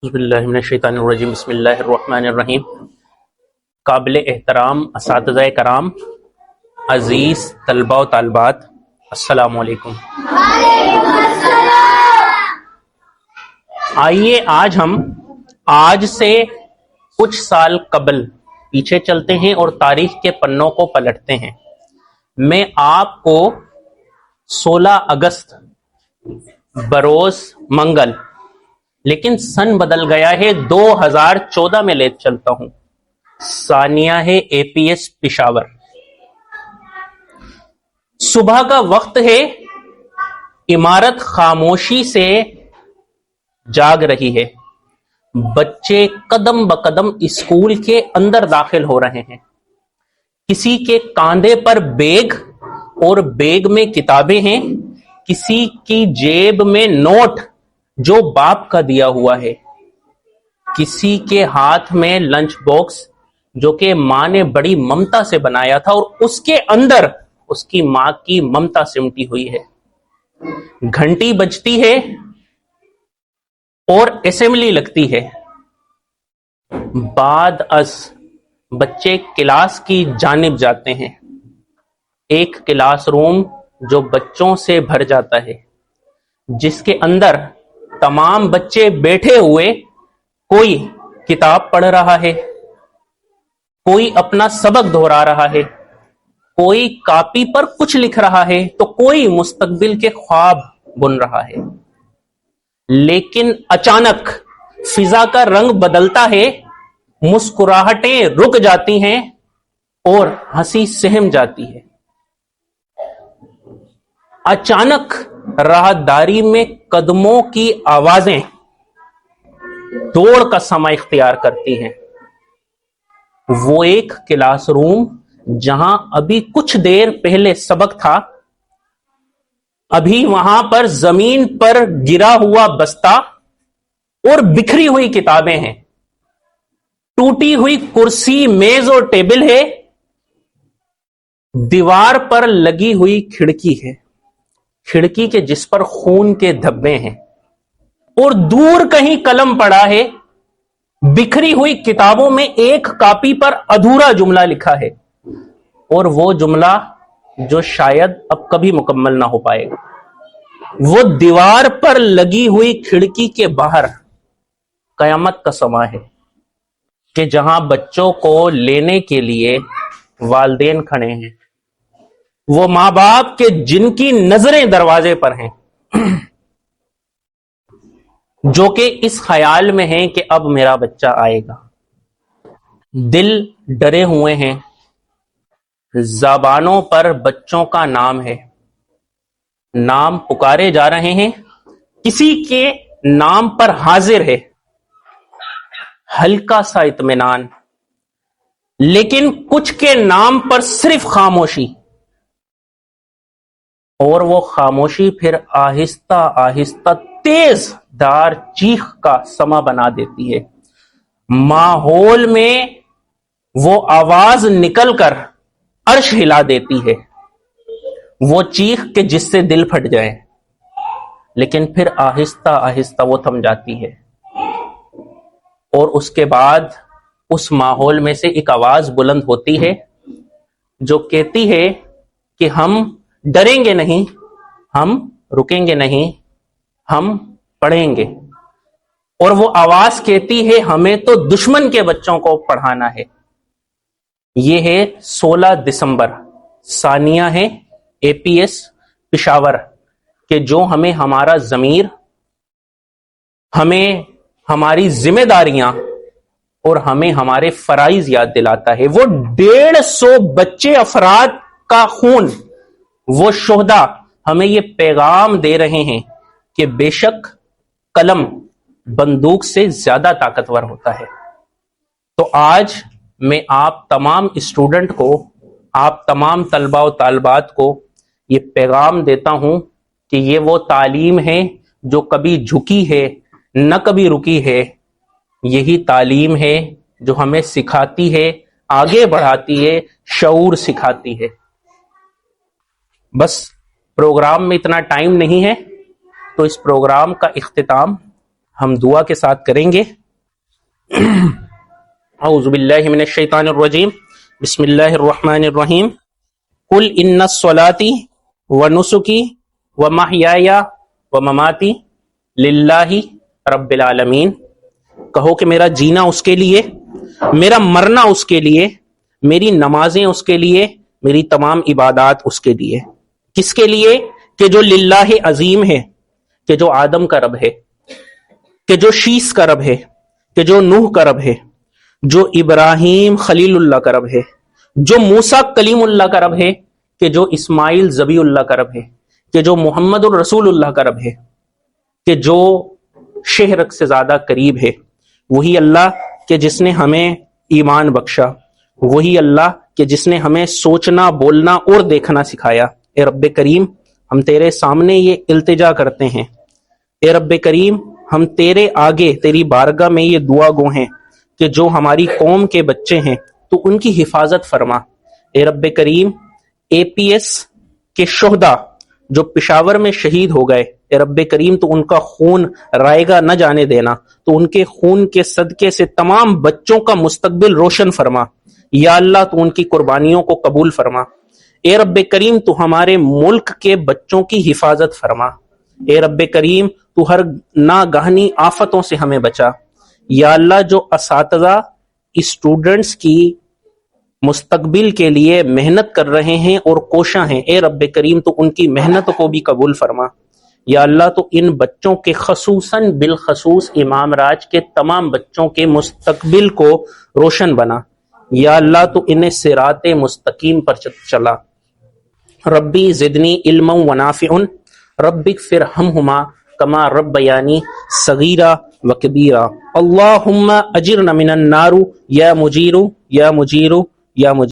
اعوذ باللہ من الشیطان الرجیم بسم اللہ الرحمن الرحیم۔ قابل احترام اساتذہ کرام، عزیز طلبہ و طالبات، السلام علیکم۔ آئیے آج ہم آج سے کچھ سال قبل پیچھے چلتے ہیں اور تاریخ کے پنوں کو پلٹتے ہیں۔ میں آپ کو 16 اگست بروز منگل، لیکن سن بدل گیا ہے 2014 میں لے چلتا ہوں، ثانیہ ہے APS پشاور۔ صبح کا وقت ہے، عمارت خاموشی سے جاگ رہی ہے، بچے قدم بقدم اسکول کے اندر داخل ہو رہے ہیں۔ کسی کے کاندھے پر بیگ اور بیگ میں کتابیں ہیں، کسی کی جیب میں نوٹ جو باپ کا دیا ہوا ہے، کسی کے ہاتھ میں لنچ باکس جو کہ ماں نے بڑی ممتا سے بنایا تھا اور اس کے اندر اس کی ماں کی ممتا سمٹی ہوئی ہے۔ گھنٹی بجتی ہے اور اسمبلی لگتی ہے۔ بعد از بچے کلاس کی جانب جاتے ہیں، ایک کلاس روم جو بچوں سے بھر جاتا ہے، جس کے اندر تمام بچے بیٹھے ہوئے کوئی کتاب پڑھ رہا ہے، کوئی اپنا سبق دہرا رہا ہے، کوئی کاپی پر کچھ لکھ رہا ہے تو کوئی مستقبل کے خواب بن رہا ہے۔ لیکن اچانک فضا کا رنگ بدلتا ہے، مسکراہٹیں رک جاتی ہیں اور ہنسی سہم جاتی ہے۔ اچانک راہداری میں قدموں کی آوازیں دوڑ کا سما اختیار کرتی ہیں۔ وہ ایک کلاس روم جہاں ابھی کچھ دیر پہلے سبق تھا، ابھی وہاں پر زمین پر گرا ہوا بستہ اور بکھری ہوئی کتابیں ہیں، ٹوٹی ہوئی کرسی، میز اور ٹیبل ہے، دیوار پر لگی ہوئی کھڑکی ہے، کھڑکی کے جس پر خون کے دھبے ہیں، اور دور کہیں قلم پڑا ہے۔ بکھری ہوئی کتابوں میں ایک کاپی پر ادھورا جملہ لکھا ہے، اور وہ جملہ جو شاید اب کبھی مکمل نہ ہو پائے گا۔ وہ دیوار پر لگی ہوئی کھڑکی کے باہر قیامت کا سما ہے کہ جہاں بچوں کو لینے کے لیے والدین کھڑے ہیں، وہ ماں باپ کے جن کی نظریں دروازے پر ہیں، جو کہ اس خیال میں ہیں کہ اب میرا بچہ آئے گا۔ دل ڈرے ہوئے ہیں، زبانوں پر بچوں کا نام ہے، نام پکارے جا رہے ہیں، کسی کے نام پر حاضر ہے، ہلکا سا اطمینان، لیکن کچھ کے نام پر صرف خاموشی، اور وہ خاموشی پھر آہستہ آہستہ تیز دار چیخ کا سما بنا دیتی ہے۔ ماحول میں وہ آواز نکل کر عرش ہلا دیتی ہے، وہ چیخ کہ جس سے دل پھٹ جائے، لیکن پھر آہستہ آہستہ وہ تھم جاتی ہے، اور اس کے بعد اس ماحول میں سے ایک آواز بلند ہوتی ہے جو کہتی ہے کہ ہم ڈریں گے نہیں، ہم رکیں گے نہیں، ہم پڑھیں گے۔ اور وہ آواز کہتی ہے ہمیں تو دشمن کے بچوں کو پڑھانا ہے۔ یہ ہے 16 دسمبر، ثانیہ ہے APS پشاور، کہ جو ہمیں ہمارا ضمیر، ہمیں ہماری ذمہ داریاں اور ہمیں ہمارے فرائض یاد دلاتا ہے۔ وہ 150 بچے افراد کا خون، وہ شہداء ہمیں یہ پیغام دے رہے ہیں کہ بے شک قلم بندوق سے زیادہ طاقتور ہوتا ہے۔ تو آج میں آپ تمام اسٹوڈنٹ کو، آپ تمام طلبہ و طالبات کو یہ پیغام دیتا ہوں کہ یہ وہ تعلیم ہے جو کبھی جھکی ہے نہ کبھی رکی ہے، یہی تعلیم ہے جو ہمیں سکھاتی ہے، آگے بڑھاتی ہے، شعور سکھاتی ہے۔ بس پروگرام میں اتنا ٹائم نہیں ہے، تو اس پروگرام کا اختتام ہم دعا کے ساتھ کریں گے. اعوذ باللہ من الشیطان الرجیم بسم اللہ الرحمن الرحیم قل ان صلاتي ونسکی ومحیای ومماتی للہ رب العالمین. کہو کہ میرا جینا اس کے لیے، میرا مرنا اس کے لیے، میری نمازیں اس کے لیے، میری تمام عبادات اس کے لیے. کس کے لیے؟ کہ جو للہ عظیم ہے، کہ جو آدم کا رب ہے، کہ جو شیس کا رب ہے، کہ جو نوح کا رب ہے، جو ابراہیم خلیل اللہ کا رب ہے، جو موسیٰ کلیم اللہ کا رب ہے، کہ جو اسماعیل ذبی اللہ کا رب ہے، کہ جو محمد الرسول اللہ کا رب ہے، کہ جو شہرک سے زیادہ قریب ہے. وہی اللہ کہ جس نے ہمیں ایمان بخشا، وہی اللہ کہ جس نے ہمیں سوچنا، بولنا اور دیکھنا سکھایا. اے رب کریم، ہم تیرے سامنے یہ التجا کرتے ہیں. اے رب کریم، ہم تیرے آگے تیری بارگاہ میں یہ دعا گو ہیں کہ جو ہماری قوم کے بچے ہیں تو ان کی حفاظت فرما. اے رب کریم، اے پی ایس کے شہداء جو پشاور میں شہید ہو گئے، اے رب کریم تو ان کا خون رائے گا نہ جانے دینا، تو ان کے خون کے صدقے سے تمام بچوں کا مستقبل روشن فرما. یا اللہ تو ان کی قربانیوں کو قبول فرما. اے رب کریم تو ہمارے ملک کے بچوں کی حفاظت فرما. اے رب کریم تو ہر ناگہانی آفتوں سے ہمیں بچا. یا اللہ جو اساتذہ اسٹوڈنٹس کی مستقبل کے لیے محنت کر رہے ہیں اور کوشاں ہیں، اے رب کریم تو ان کی محنت کو بھی قبول فرما. یا اللہ تو ان بچوں کے خصوصاً بالخصوص امام راج کے تمام بچوں کے مستقبل کو روشن بنا. یا اللہ تو انہیں صراط مستقیم پر چلا. ربی زدنی علما ونافع ربی اغفرہمہما کما ربیانی صغیرا وکبیرا. اللہم اجرنا من النار یا مجیر یا مجیر یا مجیر.